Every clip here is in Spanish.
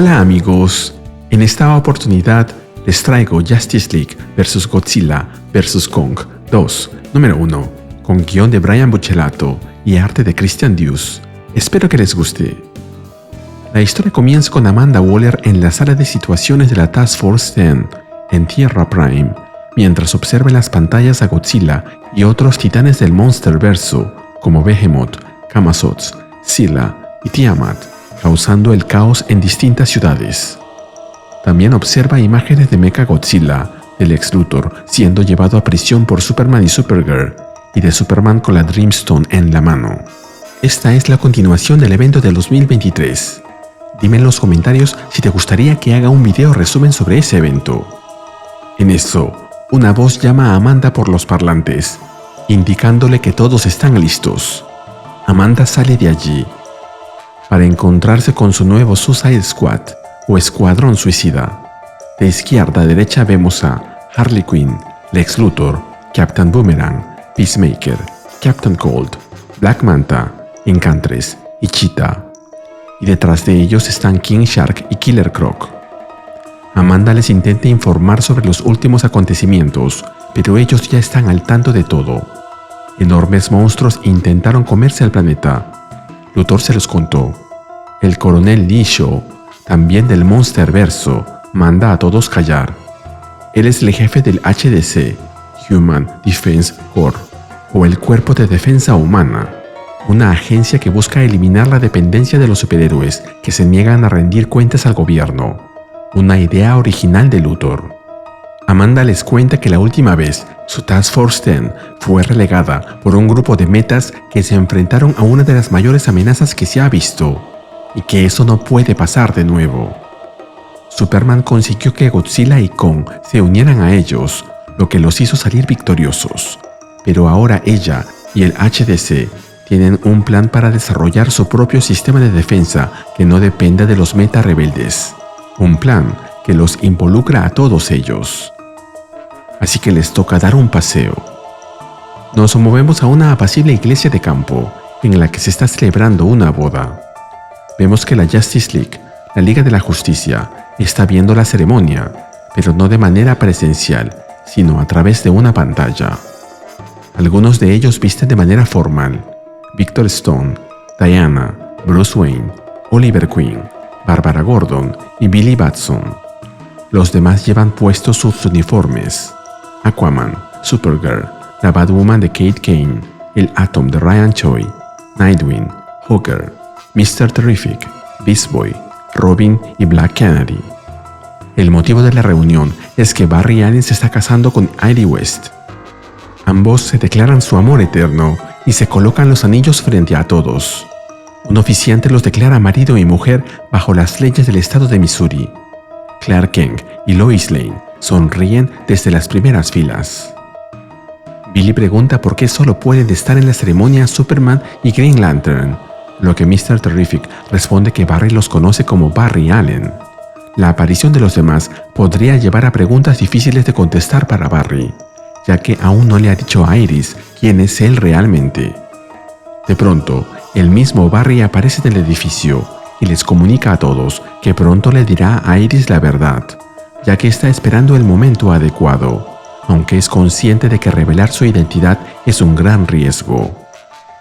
Hola amigos, en esta oportunidad les traigo Justice League vs Godzilla vs Kong 2, número 1, con guión de Brian Buccellato y arte de Christian Dius. Espero que les guste. La historia comienza con Amanda Waller en la sala de situaciones de la Task Force 10 en Tierra Prime, mientras observa en las pantallas a Godzilla y otros titanes del Monsterverso como Behemoth, Camazotz, Scylla y Tiamat, causando el caos en distintas ciudades. También observa imágenes de Mechagodzilla, del Lex Luthor siendo llevado a prisión por Superman y Supergirl, y de Superman con la Dreamstone en la mano. Esta es la continuación del evento del 2023. Dime en los comentarios si te gustaría que haga un video resumen sobre ese evento. En eso, una voz llama a Amanda por los parlantes, indicándole que todos están listos. Amanda sale de allí para encontrarse con su nuevo Suicide Squad o Escuadrón Suicida. De izquierda a derecha vemos a Harley Quinn, Lex Luthor, Captain Boomerang, Peacemaker, Captain Cold, Black Manta, Enchantress y Cheetah. Y detrás de ellos están King Shark y Killer Croc. Amanda les intenta informar sobre los últimos acontecimientos, pero ellos ya están al tanto de todo. Enormes monstruos intentaron comerse al planeta. Luthor se los contó. El coronel Lee Shaw, también del Monsterverso, manda a todos callar. Él es el jefe del HDC, Human Defense Corps, o el Cuerpo de Defensa Humana, una agencia que busca eliminar la dependencia de los superhéroes que se niegan a rendir cuentas al gobierno, una idea original de Luthor. Amanda les cuenta que la última vez su Task Force 10 fue relegada por un grupo de metas que se enfrentaron a una de las mayores amenazas que se ha visto, y que eso no puede pasar de nuevo. Superman consiguió que Godzilla y Kong se unieran a ellos, lo que los hizo salir victoriosos, pero ahora ella y el HDC tienen un plan para desarrollar su propio sistema de defensa que no dependa de los meta rebeldes, un plan que los involucra a todos ellos. Así que les toca dar un paseo. Nos movemos a una apacible iglesia de campo en la que se está celebrando una boda. Vemos que la Justice League, la Liga de la Justicia, está viendo la ceremonia, pero no de manera presencial, sino a través de una pantalla. Algunos de ellos visten de manera formal: Victor Stone, Diana, Bruce Wayne, Oliver Queen, Barbara Gordon y Billy Batson. Los demás llevan puestos sus uniformes: Aquaman, Supergirl, la Batwoman de Kate Kane, el Atom de Ryan Choi, Nightwing, Hawker, Mr. Terrific, Beast Boy, Robin y Black Canary. El motivo de la reunión es que Barry Allen se está casando con Irie West. Ambos se declaran su amor eterno y se colocan los anillos frente a todos. Un oficiante los declara marido y mujer bajo las leyes del estado de Missouri. Clark Kent y Lois Lane sonríen desde las primeras filas. Billy pregunta por qué solo pueden estar en la ceremonia Superman y Green Lantern, lo que Mr. Terrific responde que Barry los conoce como Barry Allen. La aparición de los demás podría llevar a preguntas difíciles de contestar para Barry, ya que aún no le ha dicho a Iris quién es él realmente. De pronto, el mismo Barry aparece en el edificio y les comunica a todos que pronto le dirá a Iris la verdad, ya que está esperando el momento adecuado, aunque es consciente de que revelar su identidad es un gran riesgo.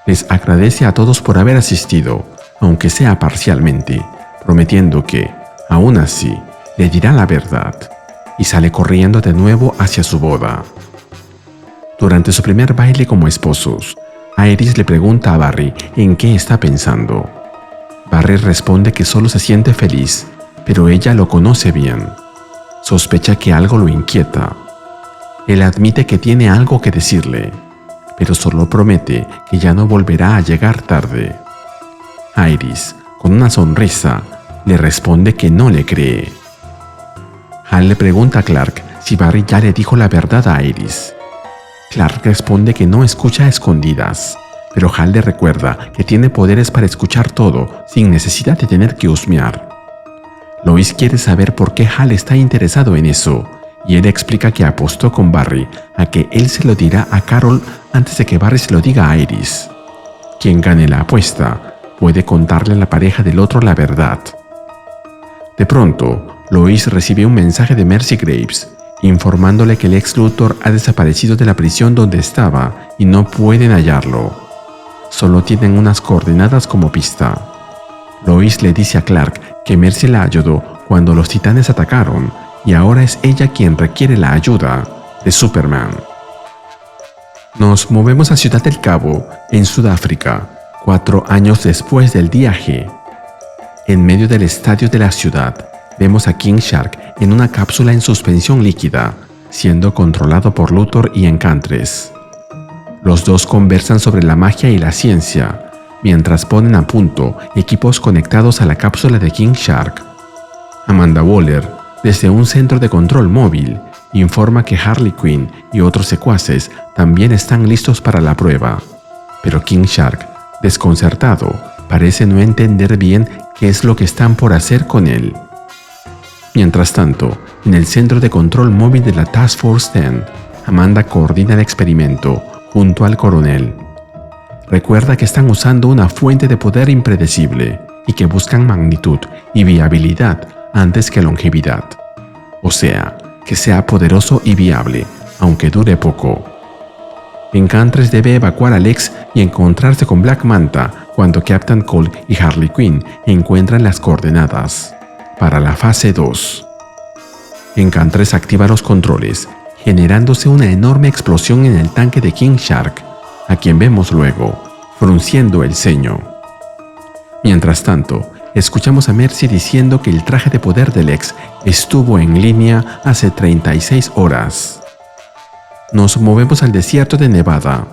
Les agradece a todos por haber asistido, aunque sea parcialmente, prometiendo que, aún así, le dirá la verdad, y sale corriendo de nuevo hacia su boda. Durante su primer baile como esposos, Iris le pregunta a Barry en qué está pensando. Barry responde que solo se siente feliz, pero ella lo conoce bien. Sospecha que algo lo inquieta. Él admite que tiene algo que decirle, pero solo promete que ya no volverá a llegar tarde. Iris, con una sonrisa, le responde que no le cree. Hal le pregunta a Clark si Barry ya le dijo la verdad a Iris. Clark responde que no escucha a escondidas, pero Hal le recuerda que tiene poderes para escuchar todo sin necesidad de tener que husmear. Lois quiere saber por qué Hal está interesado en eso, y él explica que apostó con Barry a que él se lo dirá a Carol antes de que Barry se lo diga a Iris. Quien gane la apuesta puede contarle a la pareja del otro la verdad. De pronto, Lois recibe un mensaje de Mercy Graves, informándole que el ex Luthor ha desaparecido de la prisión donde estaba y no pueden hallarlo. Solo tienen unas coordenadas como pista. Lois le dice a Clark que Mercy la ayudó cuando los titanes atacaron y ahora es ella quien requiere la ayuda de Superman. Nos movemos a Ciudad del Cabo, en Sudáfrica, 4 años después del día G. En medio del estadio de la ciudad, vemos a King Shark en una cápsula en suspensión líquida, siendo controlado por Luthor y Enchantress. Los dos conversan sobre la magia y la ciencia, mientras ponen a punto equipos conectados a la cápsula de King Shark. Amanda Waller, desde un centro de control móvil, informa que Harley Quinn y otros secuaces también están listos para la prueba, pero King Shark, desconcertado, parece no entender bien qué es lo que están por hacer con él. Mientras tanto, en el centro de control móvil de la Task Force 10, Amanda coordina el experimento junto al coronel. Recuerda que están usando una fuente de poder impredecible y que buscan magnitud y viabilidad antes que longevidad. O sea, que sea poderoso y viable, aunque dure poco. Enchantress debe evacuar a Lex y encontrarse con Black Manta cuando Captain Cold y Harley Quinn encuentran las coordenadas para la fase 2. Enchantress activa los controles, generándose una enorme explosión en el tanque de King Shark, a quien vemos luego, frunciendo el ceño. Mientras tanto, escuchamos a Mercy diciendo que el traje de poder de Lex estuvo en línea hace 36 horas. Nos movemos al desierto de Nevada.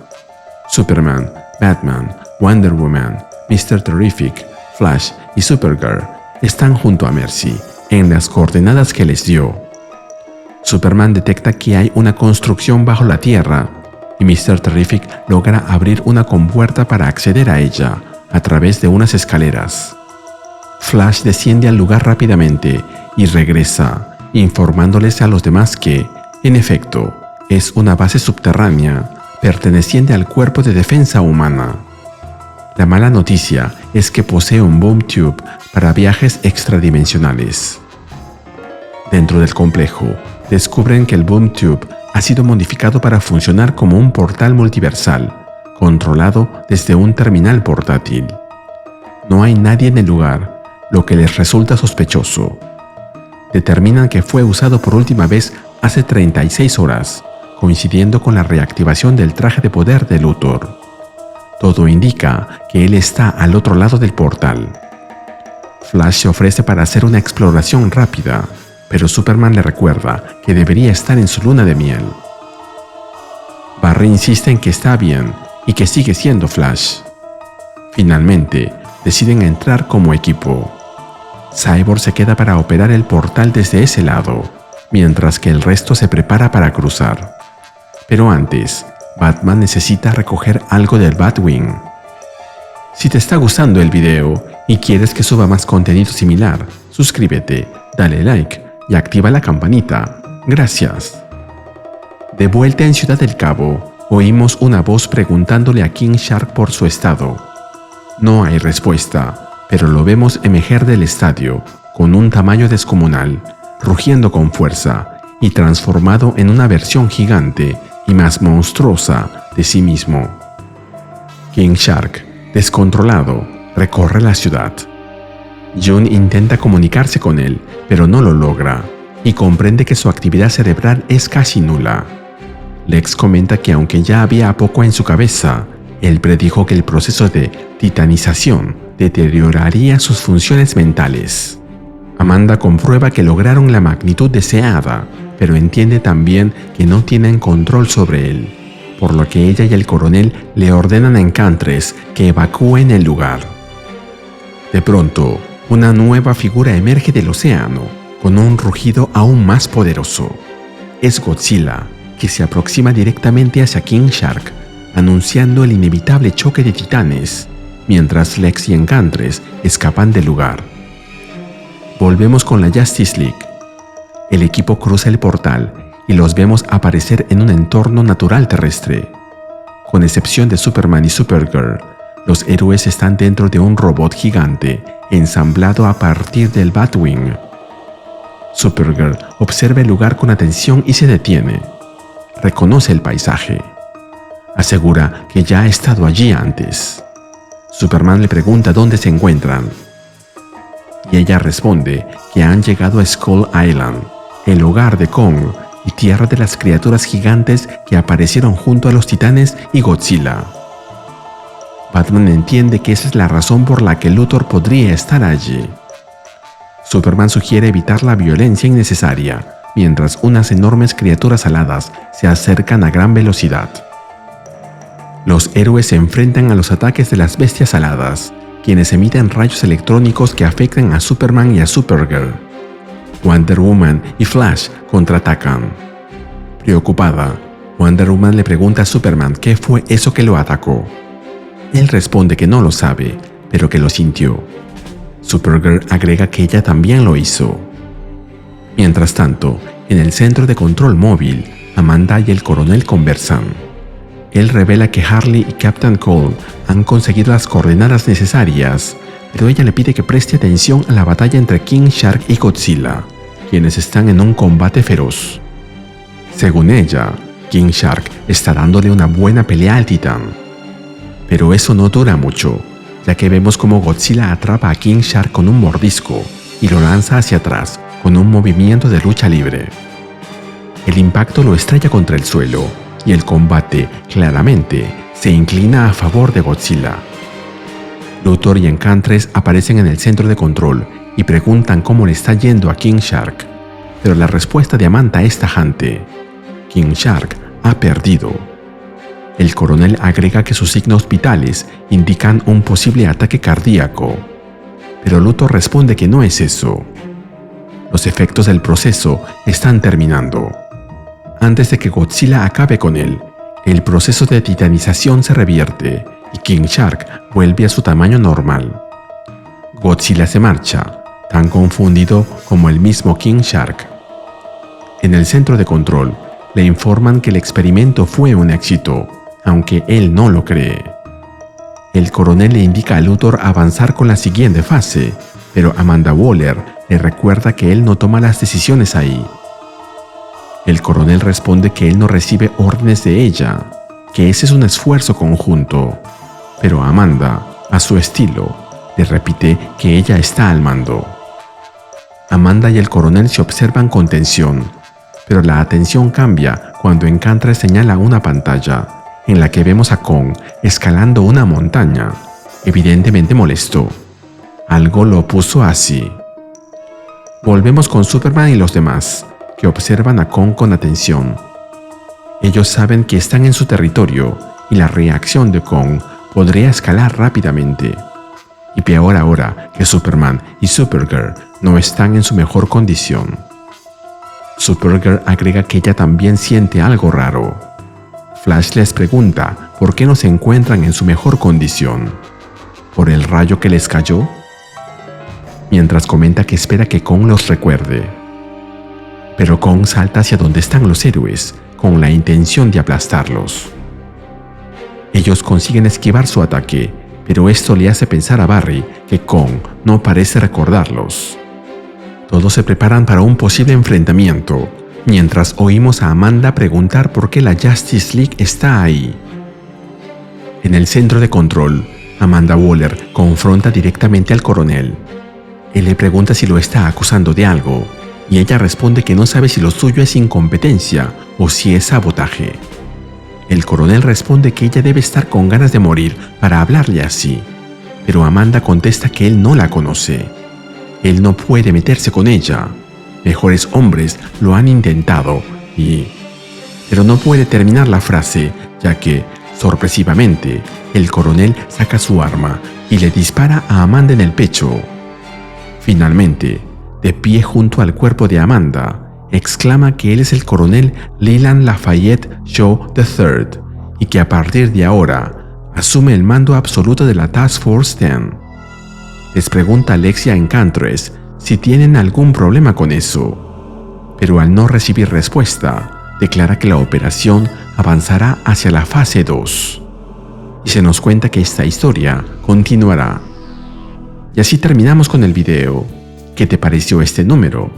Superman, Batman, Wonder Woman, Mr. Terrific, Flash y Supergirl están junto a Mercy en las coordenadas que les dio. Superman detecta que hay una construcción bajo la tierra y Mr. Terrific logra abrir una compuerta para acceder a ella a través de unas escaleras. Flash desciende al lugar rápidamente y regresa, informándoles a los demás que, en efecto, es una base subterránea perteneciente al Cuerpo de Defensa Humana. La mala noticia es que posee un boom tube para viajes extradimensionales. Dentro del complejo, descubren que el boom tube ha sido modificado para funcionar como un portal multiversal, controlado desde un terminal portátil. No hay nadie en el lugar, lo que les resulta sospechoso. Determinan que fue usado por última vez hace 36 horas, coincidiendo con la reactivación del traje de poder de Luthor. Todo indica que él está al otro lado del portal. Flash se ofrece para hacer una exploración rápida, pero Superman le recuerda que debería estar en su luna de miel. Barry insiste en que está bien y que sigue siendo Flash. Finalmente, deciden entrar como equipo. Cyborg se queda para operar el portal desde ese lado, mientras que el resto se prepara para cruzar. Pero antes, Batman necesita recoger algo del Batwing. Si te está gustando el video y quieres que suba más contenido similar, suscríbete, dale like y activa la campanita. Gracias. De vuelta en Ciudad del Cabo, oímos una voz preguntándole a King Shark por su estado. No hay respuesta, pero lo vemos emerger del estadio, con un tamaño descomunal, rugiendo con fuerza y transformado en una versión gigante y más monstruosa de sí mismo. King Shark, descontrolado, recorre la ciudad. June intenta comunicarse con él, pero no lo logra, y comprende que su actividad cerebral es casi nula. Lex comenta que aunque ya había poco en su cabeza, él predijo que el proceso de titanización deterioraría sus funciones mentales. Amanda comprueba que lograron la magnitud deseada, pero entiende también que no tienen control sobre él, por lo que ella y el coronel le ordenan a Enchantress que evacúen el lugar. De pronto, una nueva figura emerge del océano, con un rugido aún más poderoso. Es Godzilla, que se aproxima directamente hacia King Shark, anunciando el inevitable choque de titanes, mientras Lex y Enchantress escapan del lugar. Volvemos con la Justice League. El equipo cruza el portal y los vemos aparecer en un entorno natural terrestre. Con excepción de Superman y Supergirl, los héroes están dentro de un robot gigante ensamblado a partir del Batwing, Supergirl observa el lugar con atención y se detiene. Reconoce el paisaje. Asegura que ya ha estado allí antes. Superman le pregunta dónde se encuentran. Y ella responde que han llegado a Skull Island, el hogar de Kong y tierra de las criaturas gigantes que aparecieron junto a los Titanes y Godzilla. Batman entiende que esa es la razón por la que Luthor podría estar allí. Superman sugiere evitar la violencia innecesaria, mientras unas enormes criaturas aladas se acercan a gran velocidad. Los héroes se enfrentan a los ataques de las bestias aladas, quienes emiten rayos electrónicos que afectan a Superman y a Supergirl. Wonder Woman y Flash contraatacan. Preocupada, Wonder Woman le pregunta a Superman qué fue eso que lo atacó. Él responde que no lo sabe, pero que lo sintió. Supergirl agrega que ella también lo hizo. Mientras tanto, en el centro de control móvil, Amanda y el coronel conversan. Él revela que Harley y Captain Cold han conseguido las coordenadas necesarias, pero ella le pide que preste atención a la batalla entre King Shark y Godzilla, quienes están en un combate feroz. Según ella, King Shark está dándole una buena pelea al titán. Pero eso no dura mucho, ya que vemos cómo Godzilla atrapa a King Shark con un mordisco y lo lanza hacia atrás con un movimiento de lucha libre. El impacto lo estrella contra el suelo y el combate, claramente, se inclina a favor de Godzilla. Luthor y Enchantress aparecen en el centro de control y preguntan cómo le está yendo a King Shark, pero la respuesta de Amanda es tajante. King Shark ha perdido. El coronel agrega que sus signos vitales indican un posible ataque cardíaco, pero Luthor responde que no es eso. Los efectos del proceso están terminando. Antes de que Godzilla acabe con él, el proceso de titanización se revierte y King Shark vuelve a su tamaño normal. Godzilla se marcha, tan confundido como el mismo King Shark. En el centro de control, le informan que el experimento fue un éxito, aunque él no lo cree. El coronel le indica a Luthor avanzar con la siguiente fase, pero Amanda Waller le recuerda que él no toma las decisiones ahí. El coronel responde que él no recibe órdenes de ella, que ese es un esfuerzo conjunto, pero Amanda, a su estilo, le repite que ella está al mando. Amanda y el coronel se observan con tensión, pero la atención cambia cuando Enchantress señala una pantalla en la que vemos a Kong escalando una montaña, evidentemente molesto. Algo lo puso así. Volvemos con Superman y los demás, que observan a Kong con atención. Ellos saben que están en su territorio y la reacción de Kong podría escalar rápidamente. Y peor ahora que Superman y Supergirl no están en su mejor condición. Supergirl agrega que ella también siente algo raro. Flash les pregunta por qué no se encuentran en su mejor condición. ¿Por el rayo que les cayó? Mientras comenta que espera que Kong los recuerde. Pero Kong salta hacia donde están los héroes, con la intención de aplastarlos. Ellos consiguen esquivar su ataque, pero esto le hace pensar a Barry que Kong no parece recordarlos. Todos se preparan para un posible enfrentamiento, mientras oímos a Amanda preguntar por qué la Justice League está ahí. En el centro de control, Amanda Waller confronta directamente al coronel. Él le pregunta si lo está acusando de algo, y ella responde que no sabe si lo suyo es incompetencia o si es sabotaje. El coronel responde que ella debe estar con ganas de morir para hablarle así, pero Amanda contesta que él no la conoce. Él no puede meterse con ella. Mejores hombres lo han intentado pero no puede terminar la frase, ya que, sorpresivamente, el coronel saca su arma y le dispara a Amanda en el pecho. Finalmente, de pie junto al cuerpo de Amanda, exclama que él es el coronel Leland Lafayette Shaw III y que a partir de ahora asume el mando absoluto de la Task Force 10. Les pregunta a Alexia Enchantress si tienen algún problema con eso, pero al no recibir respuesta, declara que la operación avanzará hacia la fase 2. Y se nos cuenta que esta historia continuará. Y así terminamos con el video. ¿Qué te pareció este número?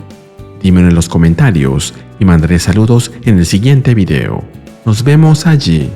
Dímelo en los comentarios y mandaré saludos en el siguiente video. Nos vemos allí.